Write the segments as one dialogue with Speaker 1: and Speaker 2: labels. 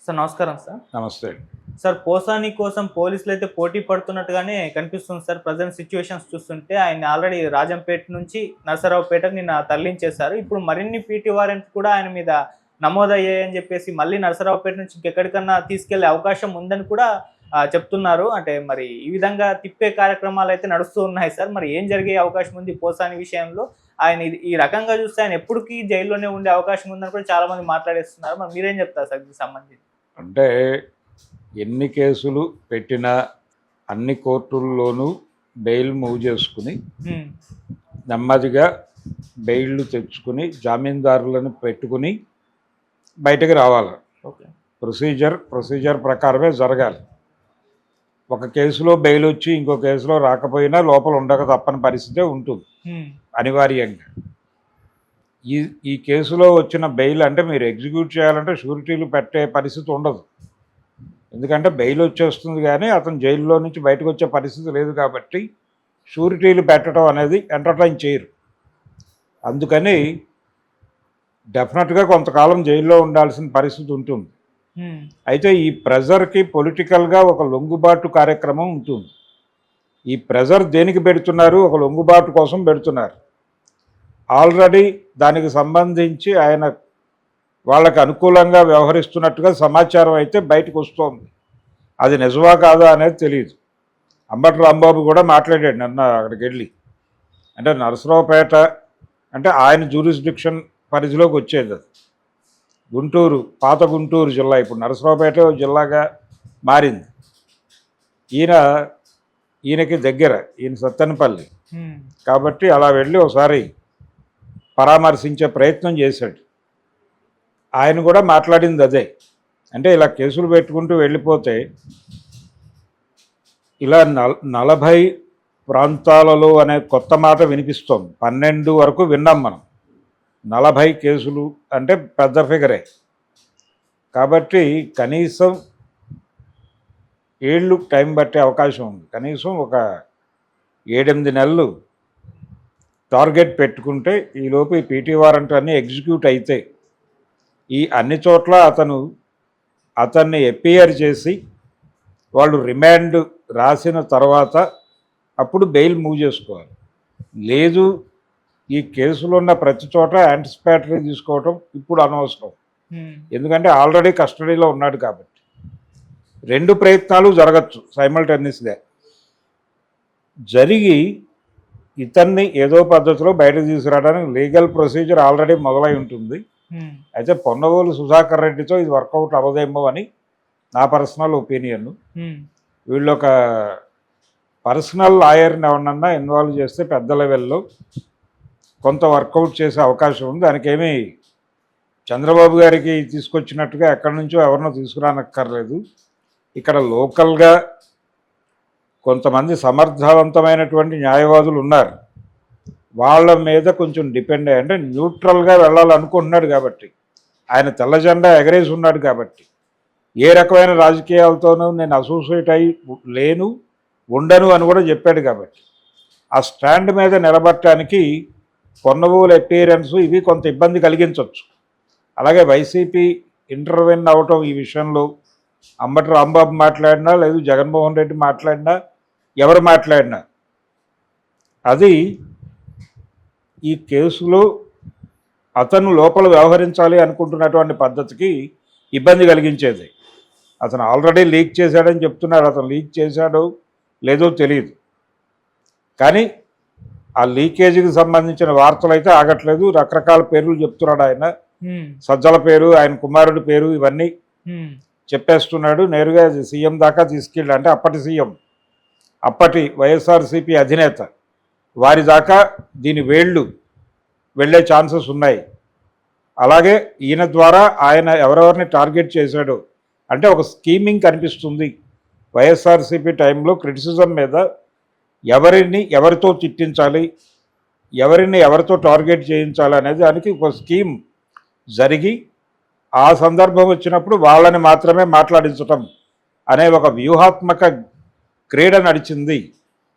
Speaker 1: Sir నమస్కారం sir.
Speaker 2: నమస్తే.
Speaker 1: Sir Posani కోసం పోలీసులైతే పోటీ పడుతున్నట్టుగానే కనిపిస్తుంది సార్. ప్రెజెంట్ సిట్యుయేషన్స్ చూస్తుంటే ఆయన్ని ఆల్రెడీ రాజంపేట నుంచి నరసరావుపేటకు నిన్న తరలించేశారు. ఇప్పుడు మరిన్ని పీటీ వారెంట్స్ కూడా ఆయన మీద నమోదయ్యాయని చెప్పేసి మళ్ళీ నరసరావుపేట నుంచి ఇంకెక్కడికన్నా తీసుకెళ్లే అవకాశం ఉందని కూడా చెప్తున్నారు. అంటే మరి ఈ విధంగా తిప్పే కార్యక్రమాలు అయితే నడుస్తూ ఉన్నాయి సార్. మరి ఏం జరిగే అవకాశం ఉంది పోసాని విషయంలో? ఆయన ఈ రకంగా చూస్తే ఆయన ఎప్పటికీ జైల్లోనే ఉండే అవకాశం ఉందని కూడా చాలా మంది మాట్లాడేస్తున్నారు. మరి మీరేం చెప్తారు సార్ దీనికి సంబంధించి?
Speaker 2: అంటే ఎన్ని కేసులు పెట్టినా అన్ని కోర్టుల్లోనూ బెయిల్ మూవ్ చేసుకుని నెమ్మదిగా బెయిల్లు తెచ్చుకుని జామీందారులను పెట్టుకుని బయటకు రావాలి.
Speaker 1: ఓకే,
Speaker 2: ప్రొసీజర్ ప్రకారమే జరగాలి. ఒక కేసులో బెయిల్ వచ్చి ఇంకో కేసులో రాకపోయినా లోపల ఉండక తప్పని పరిస్థితే ఉంటుంది అనివార్యంగా. ఈ కేసులో వచ్చిన బెయిల్ అంటే మీరు ఎగ్జిక్యూట్ చేయాలంటే షూరిటీలు పెట్టే పరిస్థితి ఉండదు. ఎందుకంటే బెయిల్ వచ్చేస్తుంది కానీ అతను జైల్లో నుంచి బయటకు వచ్చే పరిస్థితి లేదు కాబట్టి షూరిటీలు పెట్టడం అనేది ఎంటర్టైన్ చేయరు. అందుకని డెఫినెట్గా కొంతకాలం జైల్లో ఉండాల్సిన పరిస్థితి ఉంటుంది. అయితే ఈ ప్రెజర్కి పొలిటికల్గా ఒక లొంగుబాటు కార్యక్రమం ఉంటుంది. ఈ ప్రెజర్ దేనికి పెడుతున్నారు? ఒక లొంగుబాటు కోసం పెడుతున్నారు. ఆల్రెడీ దానికి సంబంధించి ఆయన వాళ్ళకి అనుకూలంగా వ్యవహరిస్తున్నట్టుగా సమాచారం అయితే బయటకు వస్తోంది. అది నిజమా కాదా అనేది తెలియదు. అంబటి రాంబాబు కూడా మాట్లాడాడు నిన్న అక్కడికి వెళ్ళి. అంటే నరసరావుపేట అంటే ఆయన జ్యూరిస్డిక్షన్ పరిధిలోకి వచ్చేది. అది గుంటూరు, పాత గుంటూరు జిల్లా, ఇప్పుడు నరసరావుపేట జిల్లాగా మారింది. ఈయనకి దగ్గర, ఈయన సత్తెనపల్లి కాబట్టి అలా వెళ్ళి ఒకసారి పరామర్శించే ప్రయత్నం చేశాడు. ఆయన కూడా మాట్లాడింది అదే. అంటే ఇలా కేసులు పెట్టుకుంటూ వెళ్ళిపోతే ఇలా 40 ప్రాంతాలలో అనే కొత్త మాట వినిపిస్తోంది. 12 వరకు విన్నాం మనం. 40 కేసులు అంటే పెద్ద ఫిగరే. కాబట్టి కనీసం ఏళ్ళు టైం పట్టే అవకాశం ఉంది. కనీసం ఒక 7-8 నెలలు టార్గెట్ పెట్టుకుంటే ఈలోపు ఈ పీటీ వారెంట్ అన్నీ ఎగ్జిక్యూట్ అయితే ఈ అన్ని చోట్ల అతన్ని ఎపియర్ చేసి వాళ్ళు రిమాండ్ రాసిన తర్వాత అప్పుడు బెయిల్ మూవ్ చేసుకోవాలి. లేదు ఈ కేసులో ఉన్న ప్రతి చోట యాంటిసిపేటరీ తీసుకోవటం ఇప్పుడు అనవసరం. ఎందుకంటే ఆల్రెడీ కస్టడీలో ఉన్నాడు కాబట్టి 2 ప్రయత్నాలు జరగచ్చు సైమల్టేనియస్గా. జరిగి ఇతన్ని ఏదో పద్ధతిలో బయటకు తీసుకురావడానికి లీగల్ ప్రొసీజర్ ఆల్రెడీ మొదలై ఉంటుంది. అయితే పొన్నవోలు సుధాకర్ రెడ్డితో ఇది వర్కౌట్ అవ్వదేమో అని నా పర్సనల్ ఒపీనియన్. వీళ్ళు ఒక పర్సనల్ లాయర్ని ఎవరన్నా ఇన్వాల్వ్ చేస్తే పెద్ద లెవెల్లో కొంత వర్కౌట్ చేసే అవకాశం ఉంది. దానికేమీ చంద్రబాబు గారికి తీసుకొచ్చినట్టుగా ఎక్కడి నుంచో ఎవరినో తీసుకురానక్కర్లేదు. ఇక్కడ లోకల్గా కొంతమంది సమర్థవంతమైనటువంటి న్యాయవాదులు ఉన్నారు. వాళ్ళ మీద కొంచెం డిపెండ్ అయ్యి, అంటే న్యూట్రల్గా వెళ్ళాలనుకుంటున్నాడు కాబట్టి, ఆయన తెల్ల జెండా ఎగరేసి ఉన్నాడు కాబట్టి, ఏ రకమైన రాజకీయాలతోనూ నేను అసోసియేట్ అయి ఉండను అని కూడా చెప్పాడు కాబట్టి, ఆ స్టాండ్ మీద నిలబడటానికి పొన్నవోలు అపియరెన్స్ ఇవి కొంత ఇబ్బంది కలిగించవచ్చు. అలాగే వైసీపీ ఇంటర్వెన్ అవటం ఈ విషయంలో అంబటి రాంబాబు మాట్లాడినా, లేదు జగన్మోహన్ రెడ్డి మాట్లాడినా, ఎవరు మాట్లాడినా అది ఈ కేసులో అతను లోపల వ్యవహరించాలి అనుకుంటున్నటువంటి పద్ధతికి ఇబ్బంది కలిగించేది. అతను ఆల్రెడీ లీక్ చేశాడని చెప్తున్నాడు. అతను లీక్ చేశాడో లేదో తెలియదు, కానీ ఆ లీకేజీకి సంబంధించిన వార్తలు అయితే ఆగట్లేదు. రకరకాల పేర్లు చెప్తున్నాడు ఆయన. సజ్జల పేరు, ఆయన కుమారుడి పేరు, ఇవన్నీ చెప్పేస్తున్నాడు. నేరుగా సీఎం దాకా తీసుకెళ్ళి, అంటే అప్పటి సీఎం, అప్పటి వైఎస్ఆర్సీపీ అధినేత వారి దాకా దీని వేళ్ళు వెళ్ళే ఛాన్సెస్ ఉన్నాయి. అలాగే ఈయన ద్వారా ఆయన ఎవరెవరిని టార్గెట్ చేశాడో, అంటే ఒక స్కీమింగ్ కనిపిస్తుంది. వైఎస్ఆర్సీపీ టైంలో క్రిటిసిజం మీద ఎవరితో తిట్టించాలి, ఎవరితో టార్గెట్ చేయించాలి అనేది దానికి ఒక స్కీమ్ జరిగి ఆ సందర్భం వచ్చినప్పుడు వాళ్ళని మాత్రమే మాట్లాడించటం అనే ఒక వ్యూహాత్మక క్రీడ నడిచింది.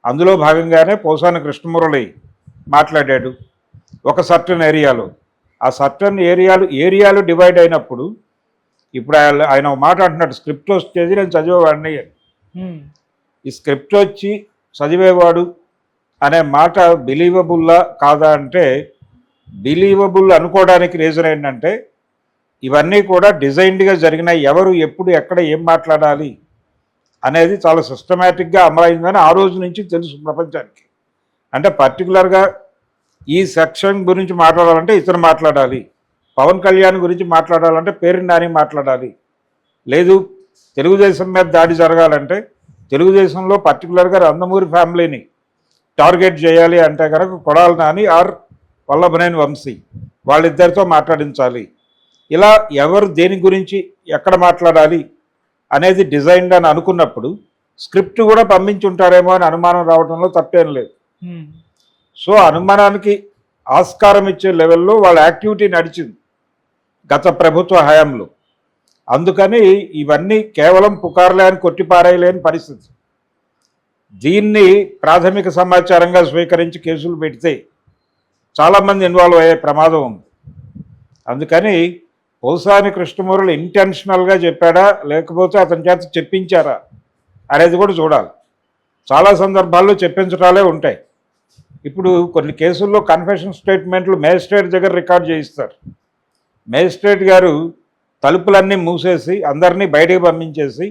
Speaker 2: అందులో భాగంగానే పోసాని కృష్ణమురళి మాట్లాడాడు ఒక సర్టన్ ఏరియాలో. ఆ సర్టన్ ఏరియాలు డివైడ్ అయినప్పుడు ఇప్పుడు ఆయన ఒక మాట అంటున్నాడు, స్క్రిప్ట్ వచ్చేది నేను చదివేవాడిని. ఈ స్క్రిప్ట్ వచ్చి చదివేవాడు అనే మాట బిలీవబుల్లా కాదా అంటే, బిలీవబుల్ అనుకోవడానికి రీజన్ ఏంటంటే ఇవన్నీ కూడా డిజైన్డ్గా జరిగినాయి. ఎవరు ఎప్పుడు ఎక్కడ ఏం మాట్లాడాలి అనేది చాలా సిస్టమేటిక్గా అమలైందని ఆ రోజు నుంచి తెలుసు ప్రపంచానికి. అంటే పర్టికులర్గా ఈ సెక్షన్ గురించి మాట్లాడాలంటే ఇతను మాట్లాడాలి, పవన్ కళ్యాణ్ గురించి మాట్లాడాలంటే పేరుని నాని మాట్లాడాలి, లేదు తెలుగుదేశం మీద దాడి జరగాలంటే తెలుగుదేశంలో పర్టికులర్గా నందమూరి ఫ్యామిలీని టార్గెట్ చేయాలి అంటే కనుక కొడాలి నాని ఆర్ వల్లభనేని వంశీ వాళ్ళిద్దరితో మాట్లాడించాలి. ఇలా ఎవరు దేని గురించి ఎక్కడ మాట్లాడాలి అనేది డిజైన్డ్ అని అనుకున్నప్పుడు స్క్రిప్ట్ కూడా పంపించుంటారేమో అని అనుమానం రావడంలో తప్పేం లేదు. సో అనుమానానికి ఆస్కారం ఇచ్చే లెవెల్లో వాళ్ళ యాక్టివిటీ నడిచింది గత ప్రభుత్వ హయాంలో. అందుకని ఇవన్నీ కేవలం పుకార్లే అని కొట్టిపారేయలేని పరిస్థితి. దీన్ని ప్రాథమిక సమాచారంగా స్వీకరించి కేసులు పెడితే చాలామంది ఇన్వాల్వ్ అయ్యే ప్రమాదం ఉంది. అందుకని పోసాని కృష్ణమూర్తి ఇంటెన్షనల్గా చెప్పాడా లేకపోతే అతని చేత చెప్పించారా అనేది కూడా చూడాలి. చాలా సందర్భాల్లో చెప్పించడాలే ఉంటాయి. ఇప్పుడు కొన్ని కేసుల్లో కన్ఫెషన్ స్టేట్మెంట్లు మేజిస్ట్రేట్ దగ్గర రికార్డ్ చేయిస్తారు. మేజిస్ట్రేట్ గారు తలుపులన్నీ మూసేసి అందరినీ బయటకు పంపించేసి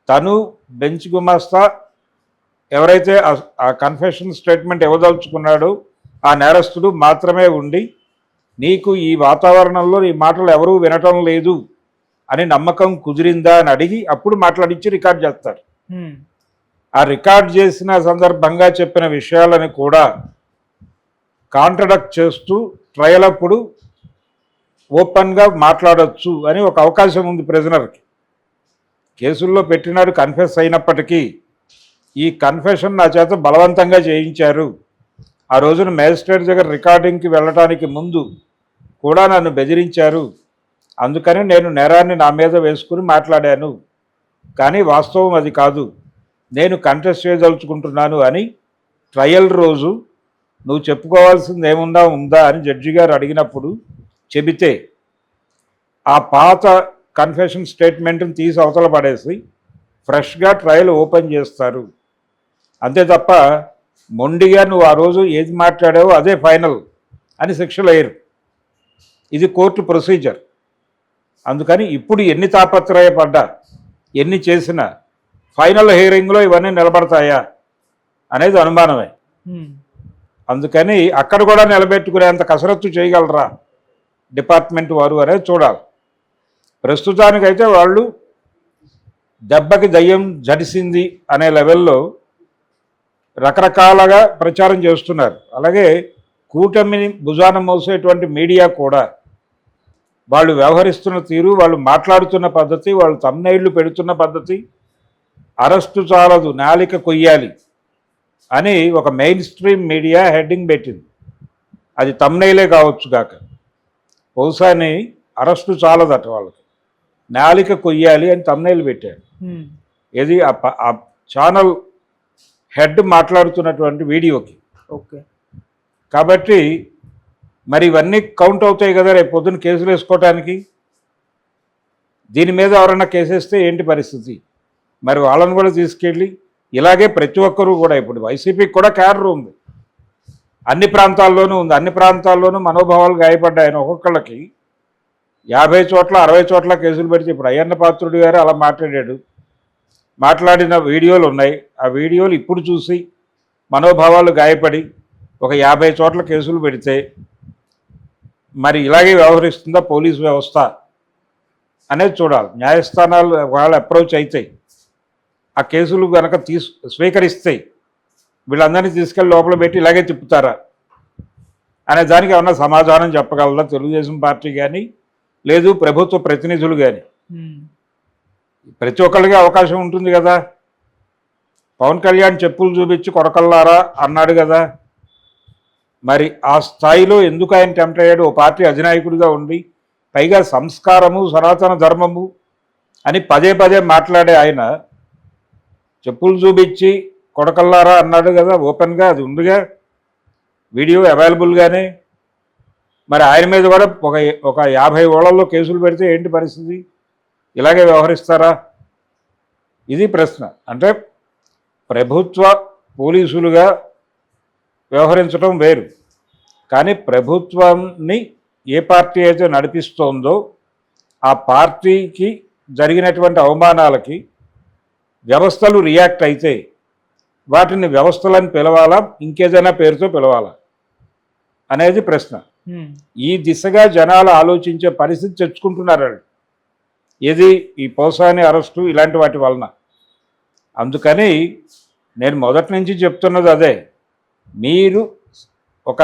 Speaker 2: తను బెంచ్ గుమాస్తా ఎవరైతే ఆ కన్ఫెషన్ స్టేట్మెంట్ ఇవ్వదలుచుకున్నాడో ఆ నేరస్తుడు మాత్రమే ఉండి, నీకు ఈ వాతావరణంలో నీ మాటలు ఎవరూ వినటం లేదు అని నమ్మకం కుదిరిందా అని అడిగి అప్పుడు మాట్లాడించి రికార్డ్ చేస్తారు. ఆ రికార్డ్ చేసిన సందర్భంగా చెప్పిన విషయాలను కూడా కాంట్రడక్ట్ చేస్తూ ట్రయల్ అప్పుడు ఓపెన్గా మాట్లాడచ్చు అని ఒక అవకాశం ఉంది ప్రిజనర్కి. కేసుల్లో పెట్టినాడు కన్ఫెస్ అయినప్పటికీ ఈ కన్ఫెషన్ నా చేత బలవంతంగా చేయించారు, ఆ రోజున మేజిస్ట్రేట్ దగ్గర రికార్డింగ్కి వెళ్ళటానికి ముందు కూడా నన్ను బెదిరించారు, అందుకని నేను నేరాన్ని నా మీద వేసుకుని మాట్లాడాను, కానీ వాస్తవం అది కాదు, నేను కంటెస్ట్ చేయదలుచుకుంటున్నాను అని ట్రయల్ రోజు నువ్వు చెప్పుకోవాల్సింది ఉందా అని జడ్జి గారు అడిగినప్పుడు చెబితే ఆ పాత కన్ఫెషన్ స్టేట్మెంట్ని తీసి అవతల పడేసి ఫ్రెష్గా ట్రయల్ ఓపెన్ చేస్తారు. అంతే తప్ప మొండిగా నువ్వు ఆ రోజు ఏది మాట్లాడావో అదే ఫైనల్ అని శిక్షలు వేయరు. ఇది కోర్టు ప్రొసీజర్. అందుకని ఇప్పుడు ఎన్ని తాపత్రయపడ్డా ఎన్ని చేసినా ఫైనల్ హియరింగ్లో ఇవన్నీ నిలబడతాయా అనేది అనుమానమే. అందుకని అక్కడ కూడా నిలబెట్టుకునేంత కసరత్తు చేయగలరా డిపార్ట్మెంట్ వారు అనేది చూడాలి. ప్రస్తుతానికైతే వాళ్ళు దెబ్బకి దయ్యం జడిసింది అనే లెవెల్లో రకరకాలుగా ప్రచారం చేస్తున్నారు. అలాగే కూటమిని భుజాన మోసేటువంటి మీడియా కూడా వాళ్ళు వ్యవహరిస్తున్న తీరు, వాళ్ళు మాట్లాడుతున్న పద్ధతి, వాళ్ళు తమ్నైళ్లు పెడుతున్న పద్ధతి, అరెస్టు చాలదు నాలిక కొయ్యాలి అని ఒక మెయిన్ స్ట్రీమ్ మీడియా హెడ్డింగ్ పెట్టింది. అది తమ్నైలే కావచ్చు కాక, బహుశాని అరెస్టు చాలదట వాళ్ళకి, నాలిక కొయ్యాలి అని తమ్నైల్ పెట్టారు. ఇది ఆ ఛానల్ హెడ్ మాట్లాడుతున్నటువంటి వీడియోకి.
Speaker 1: ఓకే,
Speaker 2: కాబట్టి మరి ఇవన్నీ కౌంట్ అవుతాయి కదా రేపు పొద్దున్న కేసులు వేసుకోవటానికి. దీని మీద ఎవరైనా కేసేస్తే ఏంటి పరిస్థితి? మరి వాళ్ళని కూడా తీసుకెళ్ళి ఇలాగే ప్రతి ఒక్కరూ కూడా, ఇప్పుడు వైసీపీకి కూడా క్యాడర్ ఉంది, అన్ని ప్రాంతాల్లోనూ ఉంది, అన్ని ప్రాంతాల్లోనూ మనోభావాలు గాయపడ్డాయని ఒక్కొక్కళ్ళకి 50 చోట్ల 60 చోట్ల కేసులు పెడితే ఇప్పుడు అయ్యన్న పాత్రుడు గారు అలా మాట్లాడాడు, మాట్లాడిన వీడియోలు ఉన్నాయి. ఆ వీడియోలు ఇప్పుడు చూసి మనోభావాలు గాయపడి ఒక 50 చోట్ల కేసులు పెడితే మరి ఇలాగే వ్యవహరిస్తుందా పోలీసు వ్యవస్థ అనేది చూడాలి. న్యాయస్థానాలు వాళ్ళు అప్రోచ్ అవుతాయి, ఆ కేసులు కనుక స్వీకరిస్తాయి, వీళ్ళందరినీ తీసుకెళ్ళి లోపల పెట్టి ఇలాగే తిప్పుతారా అనే దానికి ఏమన్నా సమాధానం చెప్పగలరా తెలుగుదేశం పార్టీ కానీ లేదు ప్రభుత్వ ప్రతినిధులు కానీ? ప్రతి ఒక్కరికి అవకాశం ఉంటుంది కదా. పవన్ కళ్యాణ్ చెప్పులు చూపించి కొరకల్లారా అన్నాడు కదా, మరి ఆ స్థాయిలో ఎందుకు ఆయన టెంప్ట్ అయ్యాడు? ఓ పార్టీ అధినాయకుడిగా ఉండి, పైగా సంస్కారము సనాతన ధర్మము అని పదే పదే మాట్లాడే ఆయన చెప్పులు చూపించి కొడకల్లారా అన్నాడు కదా ఓపెన్గా, అది ఉందిగా వీడియో అవైలబుల్గానే. మరి ఆయన మీద కూడా ఒక 50 ఓళ్లలో కేసులు పెడితే ఏంటి పరిస్థితి? ఇలాగే వ్యవహరిస్తారా? ఇది ప్రశ్న. అంటే ప్రభుత్వ పోలీసులుగా వ్యవహరించడం వేరు, కానీ ప్రభుత్వాన్ని ఏ పార్టీ అయితే నడిపిస్తోందో ఆ పార్టీకి జరిగినటువంటి అవమానాలకి వ్యవస్థలు రియాక్ట్ అయితే వాటిని వ్యవస్థలను పిలవాలా, ఇంకేదైనా పేరుతో పిలవాలా అనేది ప్రశ్న. ఈ దిశగా జనాలు ఆలోచించే పరిస్థితి తెచ్చుకుంటున్నారు వాళ్ళు. ఏది ఈ పోసాని అరెస్టు ఇలాంటి వాటి వలన. అందుకని నేను మొదటి నుంచి చెప్తున్నది అదే, మీరు ఒక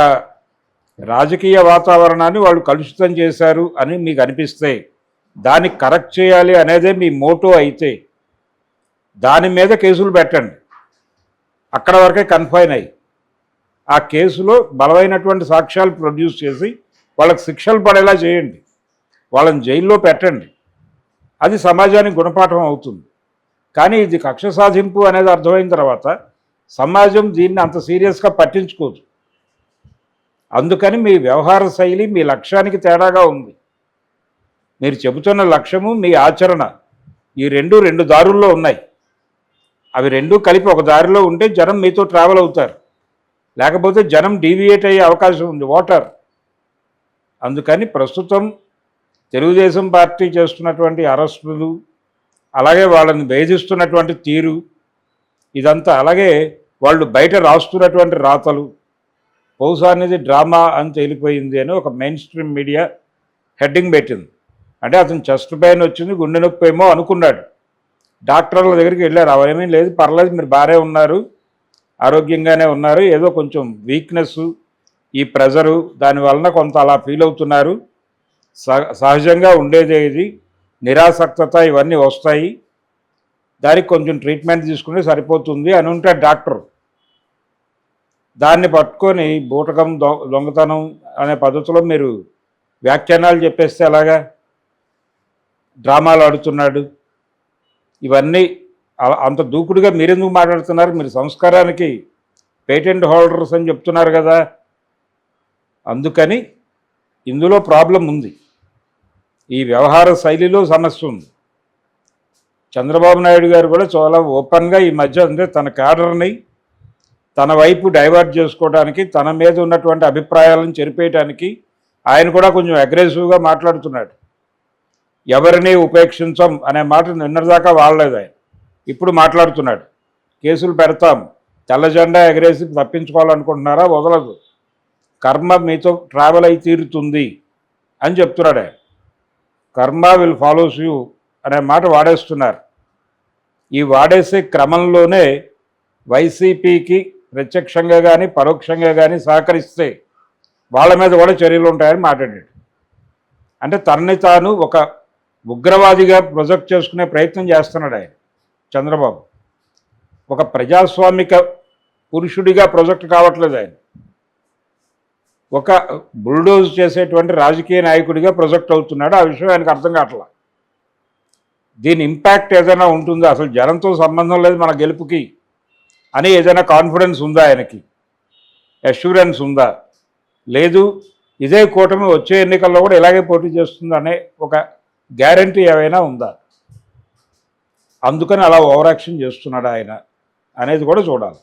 Speaker 2: రాజకీయ వాతావరణాన్ని వాళ్ళు కలుషితం చేశారు అని మీకు అనిపిస్తే దాన్ని కరెక్ట్ చేయాలి అనేదే మీ మోటో అయితే దాని మీద కేసులు పెట్టండి, అక్కడ వరకే కన్ఫైన్ అయ్యి ఆ కేసులో బలమైనటువంటి సాక్ష్యాలు ప్రొడ్యూస్ చేసి వాళ్ళకి శిక్షలు పడేలా చేయండి, వాళ్ళని జైల్లో పెట్టండి. అది సమాజానికి గుణపాఠం అవుతుంది. కానీ ఇది కక్ష సాధింపు అనేది అర్థమైన తర్వాత సమాజం దీన్ని అంత సీరియస్గా పట్టించుకోదు. అందుకని మీ వ్యవహార శైలి మీ లక్ష్యానికి తేడాగా ఉంది. మీరు చెబుతున్న లక్ష్యము మీ ఆచరణ ఈ రెండు దారుల్లో ఉన్నాయి. అవి రెండూ కలిపి ఒక దారిలో ఉంటే జనం మీతో ట్రావెల్ అవుతారు, లేకపోతే జనం డీవియేట్ అయ్యే అవకాశం ఉంది, ఓటర్. అందుకని ప్రస్తుతం తెలుగుదేశం పార్టీ చేస్తున్నటువంటి అరెస్టులు, అలాగే వాళ్ళని వేధిస్తున్నటువంటి తీరు, ఇదంతా, అలాగే వాళ్ళు బయట రాస్తున్నటువంటి రాతలు, బహుశా అనేది డ్రామా అని తేలిపోయింది అని ఒక మెయిన్ స్ట్రీమ్ మీడియా హెడ్డింగ్ పెట్టింది. అంటే అతను చెస్ట్ పెయిన్ వచ్చింది, గుండె నొప్పి ఏమో అనుకున్నాడు. డాక్టర్ల దగ్గరికి వెళ్ళారు, అవేమీ లేదు, పర్లేదు, మీరు బాగానే ఉన్నారు, ఆరోగ్యంగానే ఉన్నారు, ఏదో కొంచెం వీక్నెస్, ఈ ప్రెజరు, దానివలన కొంత అలా ఫీల్ అవుతున్నారు, సహజంగా ఉండేదే, ఇది నిరాసక్తత ఇవన్నీ వస్తాయి, దానికి కొంచెం ట్రీట్మెంట్ తీసుకుంటే సరిపోతుంది అని ఉంటాడు డాక్టర్. దాన్ని పట్టుకొని బూటకం, దొంగతనం అనే పద్ధతిలో మీరు వ్యాఖ్యానాలు చెప్పేస్తే అలాగా, డ్రామాలు ఆడుతున్నాడు, ఇవన్నీ అంత దూకుడుగా మీరెందుకు మాట్లాడుతున్నారు? మీరు సంస్కారానికి పేటెంట్ హోల్డర్స్ అని చెప్తున్నారు కదా. అందుకని ఇందులో ప్రాబ్లం ఉంది, ఈ వ్యవహార శైలిలో సమస్య ఉంది. చంద్రబాబు నాయుడు గారు కూడా చాలా ఓపెన్గా ఈ మధ్య అంటే తన క్యాడర్ని తన వైపు డైవర్ట్ చేసుకోవడానికి, తన మీద ఉన్నటువంటి అభిప్రాయాలను చెరిపేయడానికి ఆయన కూడా కొంచెం అగ్రెసివ్గా మాట్లాడుతున్నాడు. ఎవరిని ఉపేక్షించం అనే మాట నిన్నటిదాకా వాడలేదు ఆయన, ఇప్పుడు మాట్లాడుతున్నాడు. కేసులు పెడతాం, తెల్ల జెండా ఎగరేసి తప్పించుకోవాలనుకుంటున్నారా? వదలదు, కర్మ మీతో ట్రావెల్ అయి తీరుతుంది అని చెప్తున్నాడు ఆయన. కర్మ విల్ ఫాలోస్ యూ అనే మాట వాడేస్తున్నారు. ఈ వాడేసే క్రమంలోనే వైసీపీకి ప్రత్యక్షంగా కానీ పరోక్షంగా కానీ సహకరిస్తే వాళ్ళ మీద కూడా చర్యలు ఉంటాయని మాట్లాడాడు. అంటే తనని తాను ఒక ఉగ్రవాదిగా ప్రొజెక్ట్ చేసుకునే ప్రయత్నం చేస్తున్నాడు ఆయన చంద్రబాబు. ఒక ప్రజాస్వామిక పురుషుడిగా ప్రొజెక్ట్ కావట్లేదు ఆయన, ఒక బుల్డోజ్ చేసేటువంటి రాజకీయ నాయకుడిగా ప్రొజెక్ట్ అవుతున్నాడు. ఆ విషయం ఆయనకు అర్థం కావట్లా. దీని ఇంపాక్ట్ ఏదైనా ఉంటుందా, అసలు జనంతో సంబంధం లేదు మన గెలుపుకి అని ఏదైనా కాన్ఫిడెన్స్ ఉందా ఆయనకి, అష్యూరెన్స్ ఉందా? లేదు, ఇదే కూటమి వచ్చే ఎన్నికల్లో కూడా ఇలాగే పోటీ చేస్తుంది అనే ఒక గ్యారంటీ ఏమైనా ఉందా? అందుకని అలా ఓవర్ యాక్షన్ చేస్తున్నాడు ఆయన అనేది కూడా చూడాలి.